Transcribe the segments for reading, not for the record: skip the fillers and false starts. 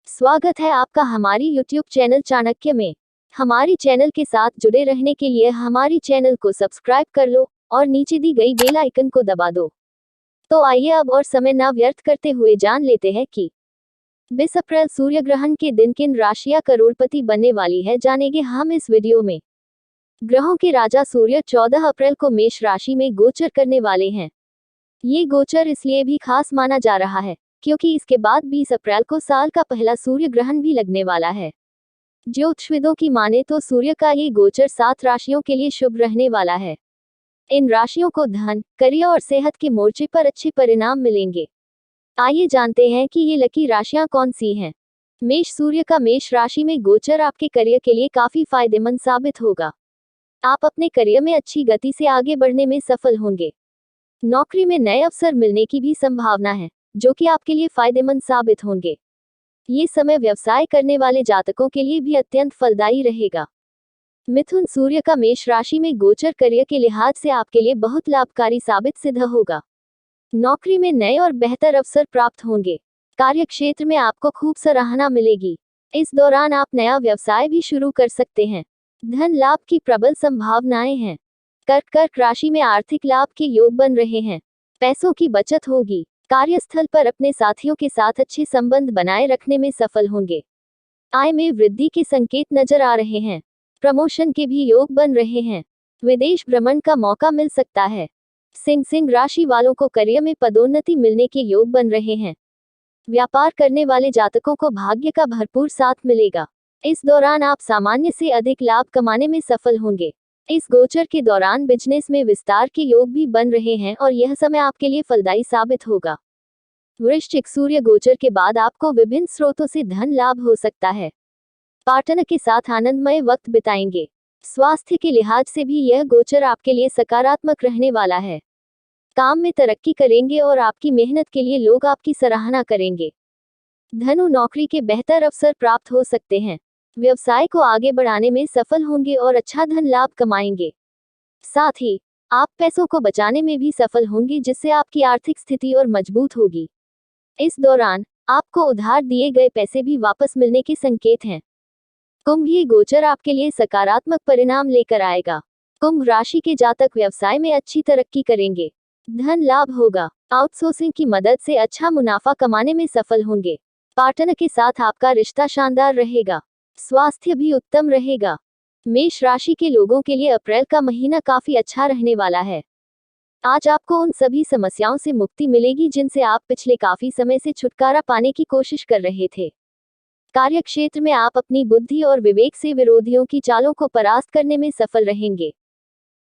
स्वागत है आपका हमारी YouTube चैनल चाणक्य में। हमारी चैनल के साथ जुड़े रहने के लिए हमारी चैनल को सब्सक्राइब कर लो और नीचे दी गई बेल आइकन को दबा दो। तो आइए अब और समय ना व्यर्थ करते हुए जान लेते हैं कि 20 अप्रैल सूर्य ग्रहण के दिन किन राशियां करोड़पति बनने वाली है, जानेंगे हम इस वीडियो में। ग्रहों के राजा सूर्य 14 अप्रैल को मेष राशि में गोचर करने वाले हैं। ये गोचर इसलिए भी खास माना जा रहा है क्योंकि इसके बाद 20 अप्रैल को साल का पहला सूर्य ग्रहण भी लगने वाला है। ज्योतिषविदों की माने तो सूर्य का ये गोचर 7 राशियों के लिए शुभ रहने वाला है। इन राशियों को धन, करियर और सेहत के मोर्चे पर अच्छे परिणाम मिलेंगे। आइए जानते हैं कि ये लकी राशियां कौन सी हैं। मेष सूर्य का मेष राशि में गोचर आपके करियर के लिए काफी फायदेमंद साबित होगा। आप अपने करियर में अच्छी गति से आगे बढ़ने में सफल होंगे। नौकरी में नए अवसर मिलने की भी संभावना है, जो कि आपके लिए फायदेमंद साबित होंगे। ये समय व्यवसाय करने वाले जातकों के लिए भी अत्यंत फलदायी रहेगा। मिथुन सूर्य का मेष राशि में गोचर करियर के लिहाज से आपके लिए बहुत लाभकारी साबित सिद्ध होगा। नौकरी में नए और बेहतर अवसर प्राप्त होंगे। कार्य क्षेत्र में आपको खूब सराहना मिलेगी। इस दौरान आप नया व्यवसाय भी शुरू कर सकते हैं। धन लाभ की प्रबल संभावनाएं हैं। कर्क राशि में आर्थिक लाभ के योग बन रहे हैं। पैसों की बचत होगी। कार्यस्थल पर अपने साथियों के साथ अच्छे संबंध बनाए रखने में सफल होंगे। आय में वृद्धि के संकेत नजर आ रहे हैं। प्रमोशन के भी योग बन रहे हैं। विदेश भ्रमण का मौका मिल सकता है। सिंह राशि वालों को करियर में पदोन्नति मिलने के योग बन रहे हैं। व्यापार करने वाले जातकों को भाग्य का भरपूर साथ मिलेगा। इस दौरान आप सामान्य से अधिक लाभ कमाने में सफल होंगे। इस गोचर के दौरान बिजनेस में विस्तार के योग भी बन रहे हैं और यह समय आपके लिए फलदायी साबित होगा। वृश्चिक सूर्य गोचर के बाद आपको विभिन्न स्रोतों से धन लाभ हो सकता है। पार्टनर के साथ आनंदमय वक्त बिताएंगे। स्वास्थ्य के लिहाज से भी यह गोचर आपके लिए सकारात्मक रहने वाला है। काम में तरक्की करेंगे और आपकी मेहनत के लिए लोग आपकी सराहना करेंगे। धनु नौकरी के बेहतर अवसर प्राप्त हो सकते हैं। व्यवसाय को आगे बढ़ाने में सफल होंगे और अच्छा धन लाभ कमाएंगे। साथ ही आप पैसों को बचाने में भी सफल होंगे, जिससे आपकी आर्थिक स्थिति और मजबूत होगी। इस दौरान आपको उधार दिए गए पैसे भी वापस मिलने के संकेत हैं। कुंभ ये गोचर आपके लिए सकारात्मक परिणाम लेकर आएगा। कुंभ राशि के जातक व्यवसाय में अच्छी तरक्की करेंगे। धन लाभ होगा। आउटसोर्सिंग की मदद से अच्छा मुनाफा कमाने में सफल होंगे। पार्टनर के साथ आपका रिश्ता शानदार रहेगा। स्वास्थ्य भी उत्तम रहेगा। मेष राशि के लोगों के लिए अप्रैल का महीना काफी अच्छा रहने वाला है। आज आपको उन सभी समस्याओं से मुक्ति मिलेगी जिनसे आप पिछले काफी समय से छुटकारा पाने की कोशिश कर रहे थे। कार्य क्षेत्र में आप अपनी बुद्धि और विवेक से विरोधियों की चालों को परास्त करने में सफल रहेंगे।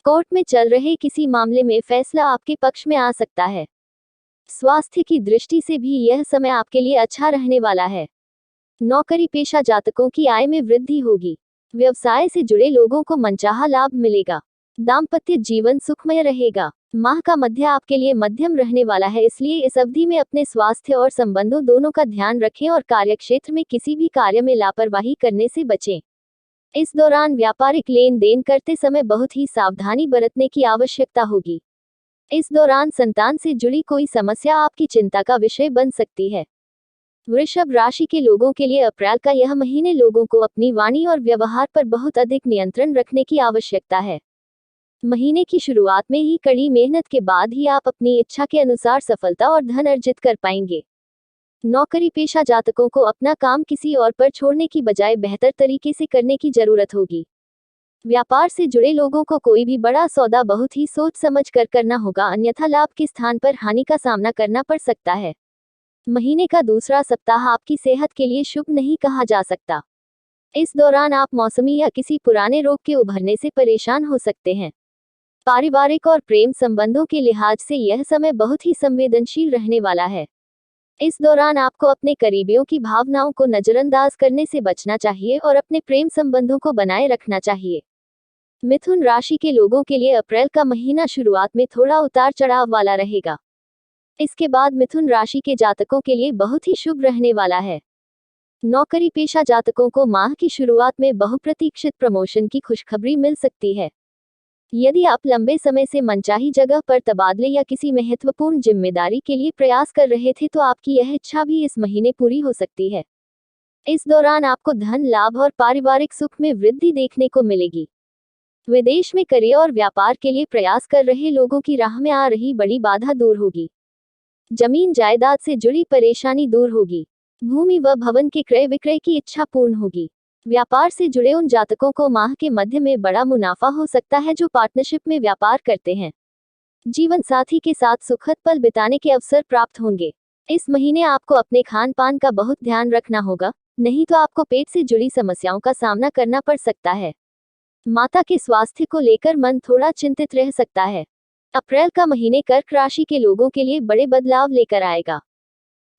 कोर्ट में चल रहे किसी मामले में फैसला आपके पक्ष में आ सकता है। स्वास्थ्य की दृष्टि से भी यह समय आपके लिए अच्छा रहने वाला है। नौकरी पेशा जातकों की आय में वृद्धि होगी। व्यवसाय से जुड़े लोगों को मनचाहा लाभ मिलेगा। दाम्पत्य जीवन सुखमय रहेगा। माह का मध्य आपके लिए मध्यम रहने वाला है, इसलिए इस अवधि में अपने स्वास्थ्य और संबंधों दोनों का ध्यान रखें और कार्यक्षेत्र में किसी भी कार्य में लापरवाही करने से बचें। इस दौरान व्यापारिक लेन देन करते समय बहुत ही सावधानी बरतने की आवश्यकता होगी। इस दौरान संतान से जुड़ी कोई समस्या आपकी चिंता का विषय बन सकती है। वृषभ राशि के लोगों के लिए अप्रैल का यह महीने लोगों को अपनी वाणी और व्यवहार पर बहुत अधिक नियंत्रण रखने की आवश्यकता है। महीने की शुरुआत में ही कड़ी मेहनत के बाद ही आप अपनी इच्छा के अनुसार सफलता और धन अर्जित कर पाएंगे। नौकरी पेशा जातकों को अपना काम किसी और पर छोड़ने की बजाय बेहतर तरीके से करने की जरूरत होगी। व्यापार से जुड़े लोगों को कोई भी बड़ा सौदा बहुत ही सोच समझ कर करना होगा, अन्यथा लाभ के स्थान पर हानि का सामना करना पड़ सकता है। महीने का दूसरा सप्ताह आपकी सेहत के लिए शुभ नहीं कहा जा सकता। इस दौरान आप मौसमी या किसी पुराने रोग के उभरने से परेशान हो सकते हैं। पारिवारिक और प्रेम संबंधों के लिहाज से यह समय बहुत ही संवेदनशील रहने वाला है। इस दौरान आपको अपने करीबियों की भावनाओं को नजरअंदाज करने से बचना चाहिए और अपने प्रेम संबंधों को बनाए रखना चाहिए। मिथुन राशि के लोगों के लिए अप्रैल का महीना शुरुआत में थोड़ा उतार चढ़ाव वाला रहेगा। इसके बाद मिथुन राशि के जातकों के लिए बहुत ही शुभ रहने वाला है। नौकरी पेशा जातकों को माह की शुरुआत में बहुप्रतीक्षित प्रमोशन की खुशखबरी मिल सकती है। यदि आप लंबे समय से मनचाही जगह पर तबादले या किसी महत्वपूर्ण जिम्मेदारी के लिए प्रयास कर रहे थे, तो आपकी यह इच्छा भी इस महीने पूरी हो सकती है। इस दौरान आपको धन लाभ और पारिवारिक सुख में वृद्धि देखने को मिलेगी। विदेश में करियर और व्यापार के लिए प्रयास कर रहे लोगों की राह में आ रही बड़ी बाधा दूर होगी। जमीन जायदाद से जुड़ी परेशानी दूर होगी। भूमि व भवन के क्रय विक्रय की इच्छा पूर्ण होगी। व्यापार से जुड़े उन जातकों को माह के मध्य में बड़ा मुनाफा हो सकता है जो पार्टनरशिप में व्यापार करते हैं। जीवन साथी के साथ सुखद पल बिताने के अवसर प्राप्त होंगे। इस महीने आपको अपने खान पान का बहुत ध्यान रखना होगा, नहीं तो आपको पेट से जुड़ी समस्याओं का सामना करना पड़ सकता है। माता के स्वास्थ्य को लेकर मन थोड़ा चिंतित रह सकता है। अप्रैल का महीने कर्क राशि के लोगों के लिए बड़े बदलाव लेकर आएगा।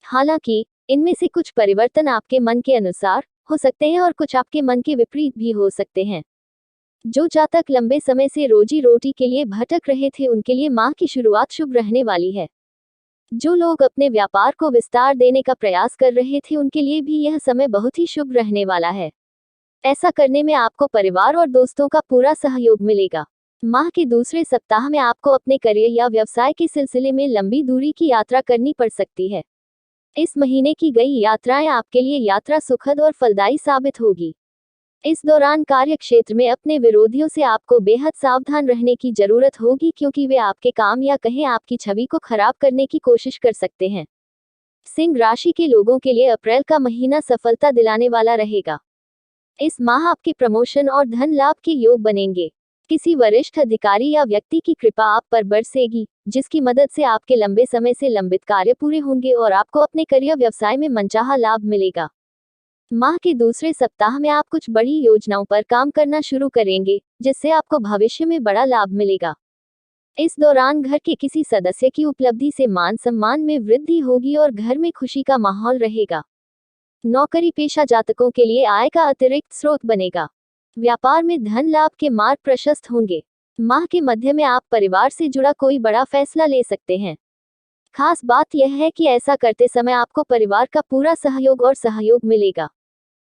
हालांकि इनमें से कुछ परिवर्तन आपके मन के अनुसार हो सकते हैं और कुछ आपके मन के विपरीत भी हो सकते हैं। जो जातक लंबे समय से रोजी रोटी के लिए भटक रहे थे उनके लिए माह की शुरुआत शुभ रहने वाली है। जो लोग अपने व्यापार को विस्तार देने का प्रयास कर रहे थे उनके लिए भी यह समय बहुत ही शुभ रहने वाला है। ऐसा करने में आपको परिवार और दोस्तों का पूरा सहयोग मिलेगा। माह के दूसरे सप्ताह में आपको अपने करियर या व्यवसाय के सिलसिले में लंबी दूरी की यात्रा करनी पड़ सकती है। इस महीने की गई यात्राएं आपके लिए यात्रा सुखद और फलदायी साबित होगी। इस दौरान कार्य क्षेत्र में अपने विरोधियों से आपको बेहद सावधान रहने की जरूरत होगी, क्योंकि वे आपके काम या कहें आपकी छवि को खराब करने की कोशिश कर सकते हैं। सिंह राशि के लोगों के लिए अप्रैल का महीना सफलता दिलाने वाला रहेगा। इस माह आपके प्रमोशन और धन लाभ के योग बनेंगे। किसी वरिष्ठ अधिकारी या व्यक्ति की कृपा आप पर बरसेगी, जिसकी मदद से आपके लंबे समय से लंबित कार्य पूरे होंगे और आपको अपने करियर व्यवसाय में मनचाहा लाभ मिलेगा। माह के दूसरे सप्ताह में आप कुछ बड़ी योजनाओं पर काम करना शुरू करेंगे, जिससे आपको भविष्य में बड़ा लाभ मिलेगा। इस दौरान घर के किसी सदस्य की उपलब्धि से मान सम्मान में वृद्धि होगी और घर में खुशी का माहौल रहेगा। नौकरी पेशा जातकों के लिए आय का अतिरिक्त स्रोत बनेगा। व्यापार में धन लाभ के मार्ग प्रशस्त होंगे। माह के मध्य में आप परिवार से जुड़ा कोई बड़ा फैसला ले सकते हैं। खास बात यह है कि ऐसा करते समय आपको परिवार का पूरा सहयोग मिलेगा।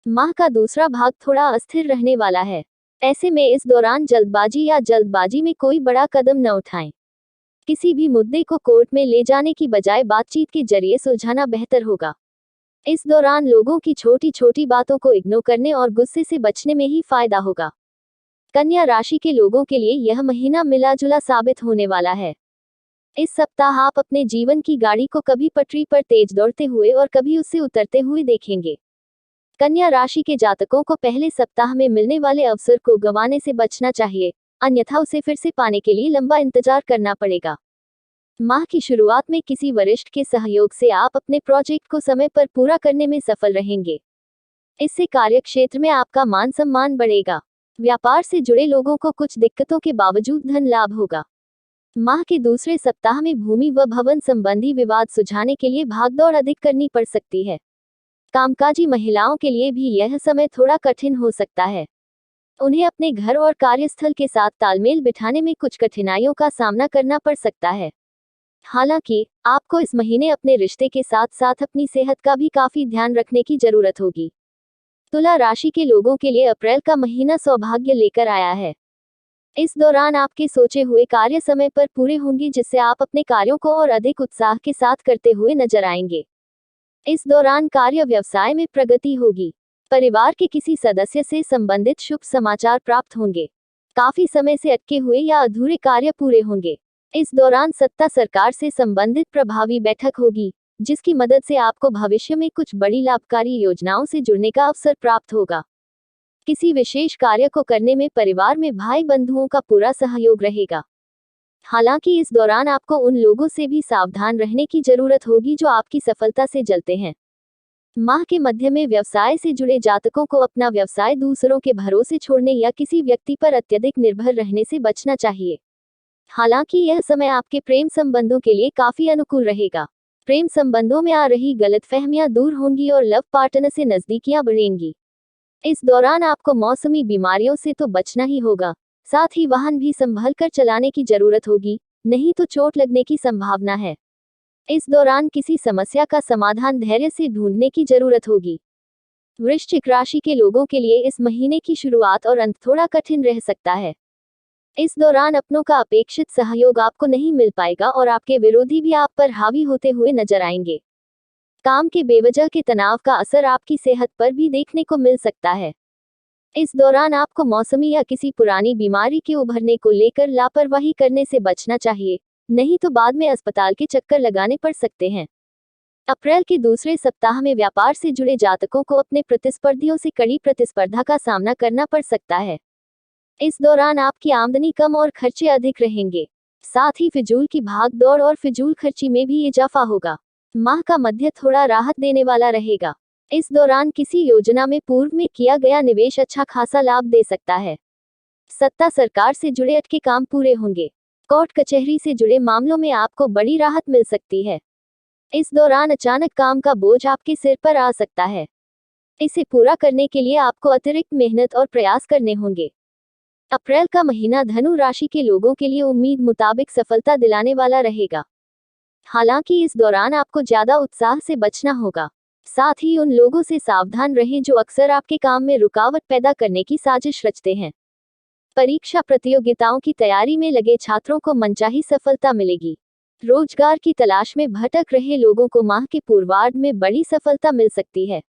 माह का दूसरा भाग थोड़ा अस्थिर रहने वाला है। ऐसे में इस दौरान जल्दबाजी में कोई बड़ा कदम न उठाएं। किसी भी मुद्दे को कोर्ट में ले जाने की बजाय बातचीत के जरिए सुलझाना बेहतर होगा। इस दौरान लोगों की छोटी छोटी बातों को इग्नोर करने और गुस्से से बचने में ही फायदा होगा। कन्या राशि के लोगों के लिए यह महीना मिला-जुला साबित होने वाला है। इस सप्ताह आप अपने जीवन की गाड़ी को कभी पटरी पर तेज दौड़ते हुए और कभी उससे उतरते हुए देखेंगे। कन्या राशि के जातकों को पहले सप्ताह में मिलने वाले अवसर को गंवाने से बचना चाहिए, अन्यथा उसे फिर से पाने के लिए लंबा इंतजार करना पड़ेगा। माह की शुरुआत में किसी वरिष्ठ के सहयोग से आप अपने प्रोजेक्ट को समय पर पूरा करने में सफल रहेंगे। इससे कार्यक्षेत्र में आपका मान सम्मान बढ़ेगा। व्यापार से जुड़े लोगों को कुछ दिक्कतों के बावजूद धन लाभ होगा। माह के दूसरे सप्ताह में भूमि व भवन संबंधी विवाद सुलझाने के लिए भागदौड़ अधिक करनी पड़ सकती है। कामकाजी महिलाओं के लिए भी यह समय थोड़ा कठिन हो सकता है। उन्हें अपने घर और कार्यस्थल के साथ तालमेल बिठाने में कुछ कठिनाइयों का सामना करना पड़ सकता है। हालांकि आपको इस महीने अपने रिश्ते के साथ साथ अपनी सेहत का भी काफी ध्यान रखने की जरूरत होगी। तुला राशि के लोगों के लिए अप्रैल का महीना सौभाग्य लेकर आया है। इस दौरान आपके सोचे हुए कार्य समय पर पूरे होंगे, जिससे आप अपने कार्यों को और अधिक उत्साह के साथ करते हुए नजर आएंगे। इस दौरान कार्य व्यवसाय में प्रगति होगी। परिवार के किसी सदस्य से संबंधित शुभ समाचार प्राप्त होंगे। काफी समय से अटके हुए या अधूरे कार्य पूरे होंगे। इस दौरान सत्ता सरकार से संबंधित प्रभावी बैठक होगी, जिसकी मदद से आपको भविष्य में कुछ बड़ी लाभकारी योजनाओं से जुड़ने का अवसर प्राप्त होगा। किसी विशेष कार्य को करने में परिवार में भाई बंधुओं का पूरा सहयोग रहेगा। हालांकि इस दौरान आपको उन लोगों से भी सावधान रहने की जरूरत होगी जो आपकी सफलता से जलते हैं। माह के मध्य में व्यवसाय से जुड़े जातकों को अपना व्यवसाय दूसरों के भरोसे छोड़ने या किसी व्यक्ति पर अत्यधिक निर्भर रहने से बचना चाहिए। हालांकि यह समय आपके प्रेम संबंधों के लिए काफी अनुकूल रहेगा। प्रेम संबंधों में आ रही गलतफहमियां दूर होंगी और लव पार्टनर से नजदीकियां बढ़ेंगी। इस दौरान आपको मौसमी बीमारियों से तो बचना ही होगा, साथ ही वाहन भी संभल कर चलाने की जरूरत होगी, नहीं तो चोट लगने की संभावना है। इस दौरान किसी समस्या का समाधान धैर्य से ढूंढने की जरूरत होगी। वृश्चिक राशि के लोगों के लिए इस महीने की शुरुआत और अंत थोड़ा कठिन रह सकता है। इस दौरान अपनों का अपेक्षित सहयोग आपको नहीं मिल पाएगा और आपके विरोधी भी आप पर हावी होते हुए नजर आएंगे। काम के बेवजह के तनाव का असर आपकी सेहत पर भी देखने को मिल सकता है। इस दौरान आपको मौसमी या किसी पुरानी बीमारी के उभरने को लेकर लापरवाही करने से बचना चाहिए, नहीं तो बाद में अस्पताल के चक्कर लगाने पड़ सकते हैं। अप्रैल के दूसरे सप्ताह में व्यापार से जुड़े जातकों को अपने प्रतिस्पर्धियों से कड़ी प्रतिस्पर्धा का सामना करना पड़ सकता है। इस दौरान आपकी आमदनी कम और खर्चे अधिक रहेंगे। साथ ही फिजूल की भाग दौड़ और फिजूल खर्ची में भी इजाफा होगा। माह का मध्य थोड़ा राहत देने वाला रहेगा। इस दौरान किसी योजना में पूर्व में किया गया निवेश अच्छा खासा लाभ दे सकता है। सत्ता सरकार से जुड़े अटके काम पूरे होंगे। कोर्ट कचहरी से जुड़े मामलों में आपको बड़ी राहत मिल सकती है। इस दौरान अचानक काम का बोझ आपके सिर पर आ सकता है। इसे पूरा करने के लिए आपको अतिरिक्त मेहनत और प्रयास करने होंगे। अप्रैल का महीना धनु राशि के लोगों के लिए उम्मीद मुताबिक सफलता दिलाने वाला रहेगा। हालांकि इस दौरान आपको ज्यादा उत्साह से बचना होगा। साथ ही उन लोगों से सावधान रहें जो अक्सर आपके काम में रुकावट पैदा करने की साजिश रचते हैं। परीक्षा प्रतियोगिताओं की तैयारी में लगे छात्रों को मनचाही सफलता मिलेगी। रोजगार की तलाश में भटक रहे लोगों को माह के पूर्वार्ध में बड़ी सफलता मिल सकती है।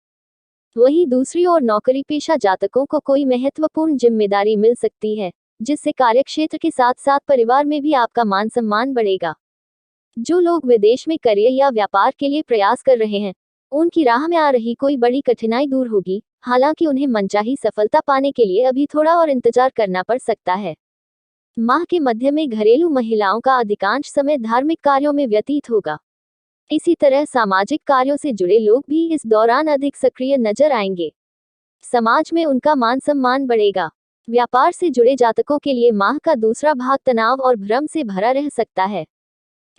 वहीं दूसरी ओर नौकरी पेशा जातकों को कोई महत्वपूर्ण जिम्मेदारी मिल सकती है, जिससे कार्यक्षेत्र के साथ साथ परिवार में भी आपका मान सम्मान बढ़ेगा। जो लोग विदेश में करियर या व्यापार के लिए प्रयास कर रहे हैं, उनकी राह में आ रही कोई बड़ी कठिनाई दूर होगी। हालांकि उन्हें मनचाही सफलता पाने के लिए अभी थोड़ा और इंतजार करना पड़ सकता है। माह के मध्य में घरेलू महिलाओं का अधिकांश समय धार्मिक कार्यों में व्यतीत होगा। इसी तरह सामाजिक कार्यों से जुड़े लोग भी इस दौरान अधिक सक्रिय नजर आएंगे। समाज में उनका मान सम्मान बढ़ेगा। व्यापार से जुड़े जातकों के लिए माह का दूसरा भाग तनाव और भ्रम से भरा रह सकता है।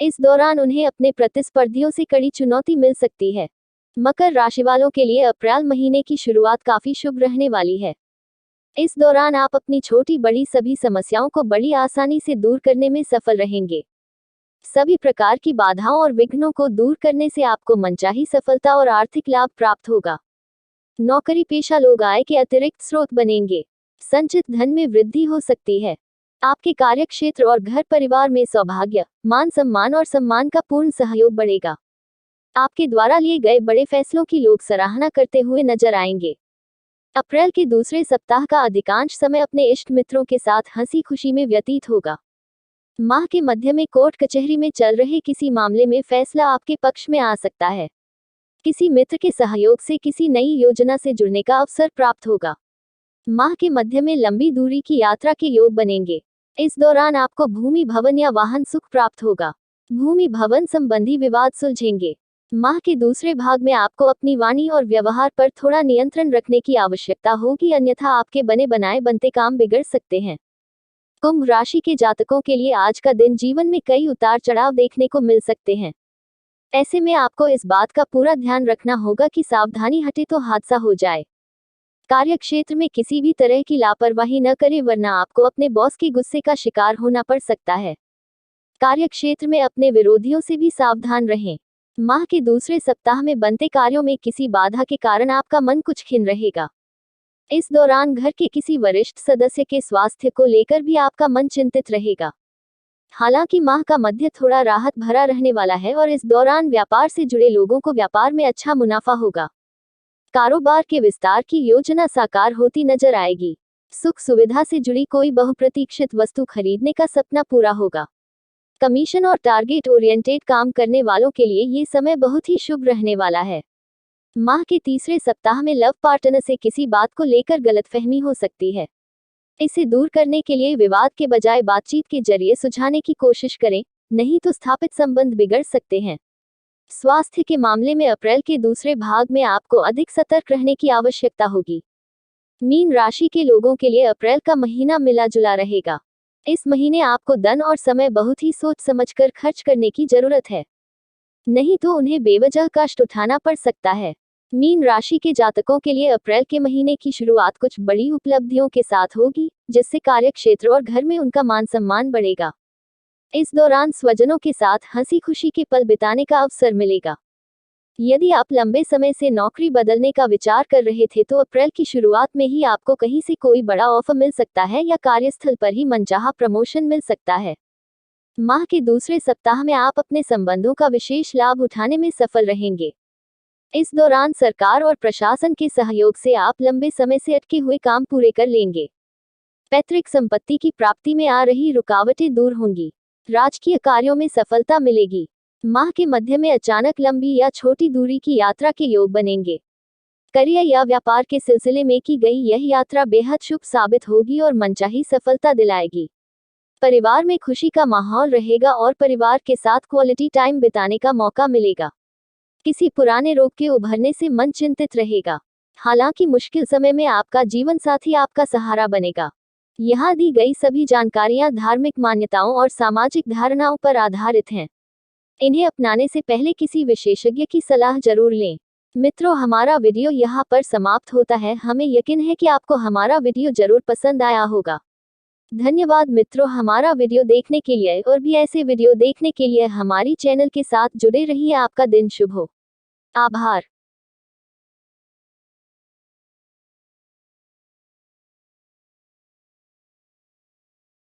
इस दौरान उन्हें अपने प्रतिस्पर्धियों से कड़ी चुनौती मिल सकती है। मकर राशि वालों के लिए अप्रैल महीने की शुरुआत काफी शुभ रहने वाली है। इस दौरान आप अपनी छोटी बड़ी सभी समस्याओं को बड़ी आसानी से दूर करने में सफल रहेंगे। सभी प्रकार की बाधाओं और विघ्नों को दूर करने से आपको मनचाही सफलता और आर्थिक लाभ प्राप्त होगा। नौकरी पेशा लोग आय के अतिरिक्त स्रोत बनेंगे। संचित धन में वृद्धि हो सकती है। आपके कार्यक्षेत्र और घर परिवार में सौभाग्य, मान सम्मान और सम्मान का पूर्ण सहयोग बढ़ेगा। आपके द्वारा लिए गए बड़े फैसलों की लोग सराहना करते हुए नजर आएंगे। अप्रैल के दूसरे सप्ताह का अधिकांश समय अपने इष्ट मित्रों के साथ हंसी खुशी में व्यतीत होगा। माह के मध्य में कोर्ट कचहरी में चल रहे किसी मामले में फैसला आपके पक्ष में आ सकता है। किसी मित्र के सहयोग से किसी नई योजना से जुड़ने का अवसर प्राप्त होगा। माह के मध्य में लंबी दूरी की यात्रा के योग बनेंगे। इस दौरान आपको भूमि भवन या वाहन सुख प्राप्त होगा। भूमि भवन संबंधी विवाद सुलझेंगे। माह के दूसरे भाग में आपको अपनी वाणी और व्यवहार पर थोड़ा नियंत्रण रखने की आवश्यकता होगी, अन्यथा आपके बने बनाए बनते काम बिगड़ सकते हैं। कुंभ राशि के जातकों के लिए आज का दिन जीवन में कई उतार चढ़ाव देखने को मिल सकते हैं। ऐसे में आपको इस बात का पूरा ध्यान रखना होगा कि सावधानी हटे तो हादसा हो जाए। कार्यक्षेत्र में किसी भी तरह की लापरवाही न करें, वरना आपको अपने बॉस के गुस्से का शिकार होना पड़ सकता है। कार्यक्षेत्र में अपने विरोधियों से भी सावधान रहें। माह के दूसरे सप्ताह में बनते कार्यों में किसी बाधा के कारण आपका मन कुछ खिन्न रहेगा। इस दौरान घर के किसी वरिष्ठ सदस्य के स्वास्थ्य को लेकर भी आपका मन चिंतित रहेगा। हालांकि माह का मध्य थोड़ा राहत भरा रहने वाला है और इस दौरान व्यापार से जुड़े लोगों को व्यापार में अच्छा मुनाफा होगा। कारोबार के विस्तार की योजना साकार होती नजर आएगी। सुख सुविधा से जुड़ी कोई बहुप्रतीक्षित वस्तु खरीदने का सपना पूरा होगा। कमीशन और टारगेट ओरिएंटेड काम करने वालों के लिए ये समय बहुत ही शुभ रहने वाला है। माह के तीसरे सप्ताह में लव पार्टनर से किसी बात को लेकर गलतफहमी हो सकती है। इसे दूर करने के लिए विवाद के बजाय बातचीत के जरिए सुलझाने की कोशिश करें, नहीं तो स्थापित संबंध बिगड़ सकते हैं। स्वास्थ्य के मामले में अप्रैल के दूसरे भाग में आपको अधिक सतर्क रहने की आवश्यकता होगी। मीन राशि के लोगों के लिए अप्रैल का महीना मिला जुला रहेगा। इस महीने आपको धन और समय बहुत ही सोच समझकर खर्च करने की जरूरत है, नहीं तो उन्हें बेवजह कष्ट उठाना पड़ सकता है। मीन राशि के जातकों के लिए अप्रैल के महीने की शुरुआत कुछ बड़ी उपलब्धियों के साथ होगी, जिससे कार्यक्षेत्र और घर में उनका मान सम्मान बढ़ेगा। इस दौरान स्वजनों के साथ हंसी खुशी के पल बिताने का अवसर मिलेगा। यदि आप लंबे समय से नौकरी बदलने का विचार कर रहे थे तो अप्रैल की शुरुआत में ही आपको कहीं से कोई बड़ा ऑफर मिल सकता है या कार्यस्थल पर ही मनचाहा प्रमोशन मिल सकता है। माह के दूसरे सप्ताह में आप अपने संबंधों का विशेष लाभ उठाने में सफल रहेंगे। इस दौरान सरकार और प्रशासन के सहयोग से आप लंबे समय से अटके हुए काम पूरे कर लेंगे। पैतृक संपत्ति की प्राप्ति में आ रही रुकावटें दूर होंगी। राजकीय कार्यों में सफलता मिलेगी। माह के मध्य में अचानक लंबी या छोटी दूरी की यात्रा के योग बनेंगे। करियर या व्यापार के सिलसिले में की गई यह यात्रा बेहद शुभ साबित होगी और मनचाही सफलता दिलाएगी। परिवार में खुशी का माहौल रहेगा और परिवार के साथ क्वालिटी टाइम बिताने का मौका मिलेगा। किसी पुराने रोग के उभरने से मन चिंतित रहेगा। हालांकि मुश्किल समय में आपका जीवन साथी आपका सहारा बनेगा। यहाँ दी गई सभी जानकारियाँ धार्मिक मान्यताओं और सामाजिक धारणाओं पर आधारित हैं। इन्हें अपनाने से पहले किसी विशेषज्ञ की सलाह जरूर लें। मित्रों, हमारा वीडियो यहाँ पर समाप्त होता है। हमें यकीन है कि आपको हमारा वीडियो जरूर पसंद आया होगा। धन्यवाद मित्रों, हमारा वीडियो देखने के लिए और भी ऐसे वीडियो देखने के लिए हमारी चैनल के साथ जुड़े रहिए। आपका दिन शुभ हो। आभार।